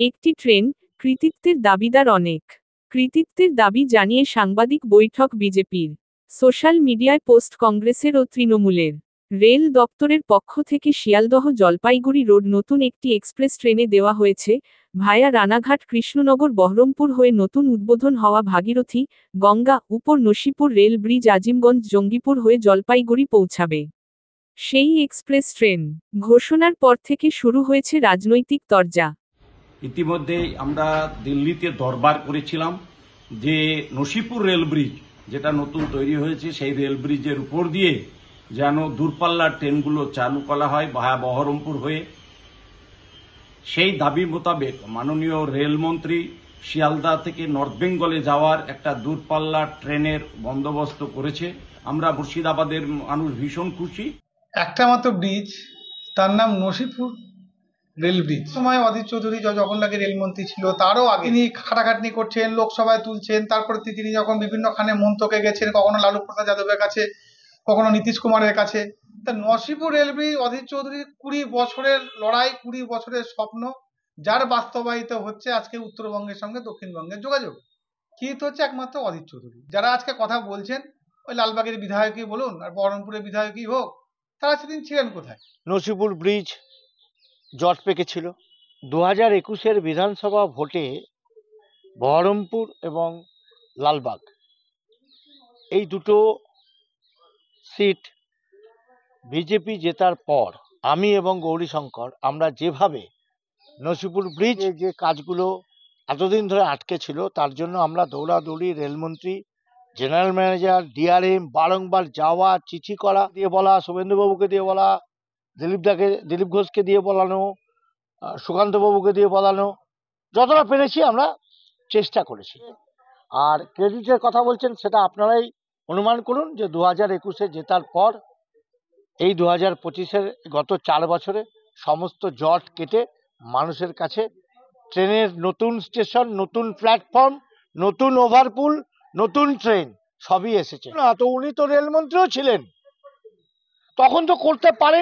একটি ট্রেন, কৃতিত্বের দাবিদার অনেক। কৃতিত্বের দাবি জানিয়ে সাংবাদিক বৈঠক বিজেপির। সোশ্যাল মিডিয়ায় পোস্ট কংগ্রেসের ও তৃণমূলের। রেল দপ্তরের পক্ষ থেকে শিয়ালদহ জলপাইগুড়ি রোড নতুন একটি এক্সপ্রেস ট্রেনে দেওয়া হয়েছে, ভায়া রানাঘাট কৃষ্ণনগর বহরমপুর হয়ে নতুন উদ্বোধন হওয়া ভাগীরথী, গঙ্গা, উপর নসিপুর রেল ব্রিজ আজিমগঞ্জ জঙ্গিপুর হয়ে জলপাইগুড়ি পৌঁছাবে সেই এক্সপ্রেস ট্রেন ঘোষণার পর থেকে শুরু হয়েছে রাজনৈতিক তরজা। ইতিমধ্যেই আমরা দিল্লিতে দরবার করেছিলাম যে নসিপুর রেল ব্রিজ যেটা নতুন তৈরি হয়েছে সেই রেল ব্রিজের উপর দিয়ে যেন দূরপাল্লার ট্রেনগুলো চালু করা হয় ভায়া বহরমপুর হয়ে। সেই দাবি মোতাবেক মাননীয় রেলমন্ত্রী শিয়ালদা থেকে নর্থ বেঙ্গলে যাওয়ার একটা দূরপাল্লার ট্রেনের বন্দোবস্ত করেছে। আমরা মুর্শিদাবাদের মানুষ ভীষণ খুশি। একটা মাত্র ব্রিজ, তার নাম নসিপুর রেল ব্রিজ। সময় অধীর চৌধুরী যখন লাগে রেলমন্ত্রী ছিল, তারও আগে তিনি খাটাখাটনি করছেন, লোকসভায় তুলছেন। তারপরে তিনি যখন বিভিন্নখানে মন্ত্রকে গেছেন, কখনো লালু প্রসাদ যাদবের কাছে, কখনো নীতিশ কুমারের কাছে। তা নসিপুর রেল ব্রিজ অধীর চৌধুরীর 20 বছরের লড়াই, 20 বছরের স্বপ্ন, যার বাস্তবায়িত হচ্ছে আজকে উত্তরবঙ্গের সঙ্গে দক্ষিণবঙ্গের যোগাযোগ। কৃত হচ্ছে একমাত্র অধীর চৌধুরী। যারা আজকে কথা বলছেন, ওই লালবাগের বিধায়কই বলুন আর বহরমপুরের বিধায়কই হোক, তারা সেদিন ছিলেন কোথায়? নসিপুর ব্রিজ জট পেকেছিল 2021-এর বিধানসভা ভোটে। বহরমপুর এবং লালবাগ এই দুটো সিট বিজেপি জেতার পর আমি এবং গৌরীশঙ্কর আমরা যেভাবে নসিপুর ব্রিজে যে কাজগুলো এতদিন ধরে আটকে ছিল তার জন্য আমরা দৌড়াদৌড়ি রেলমন্ত্রী, জেনারেল ম্যানেজার, ডিআরএম বারংবার যাওয়া, চিঠি করা দিয়ে বলা, শুভেন্দুবাবুকে দিয়ে বলা, দিলীপ ঘোষকে দিয়ে বলানো, সুকান্তবাবুকে দিয়ে বলানো, যতটা পেরেছি আমরা চেষ্টা করেছি। আর ক্রেডিটের কথা বলছেন, সেটা আপনারাই অনুমান করুন যে 2021-এ জেতার পর এই 2025-এর গত 4 বছরে সমস্ত জট কেটে মানুষের কাছে ট্রেনের নতুন স্টেশন, নতুন প্ল্যাটফর্ম, নতুন ওভারপুল, নতুন ট্রেন সবই এসেছে। তো উনি তো রেলমন্ত্রীও ছিলেন, তখন তো করতে পারেন।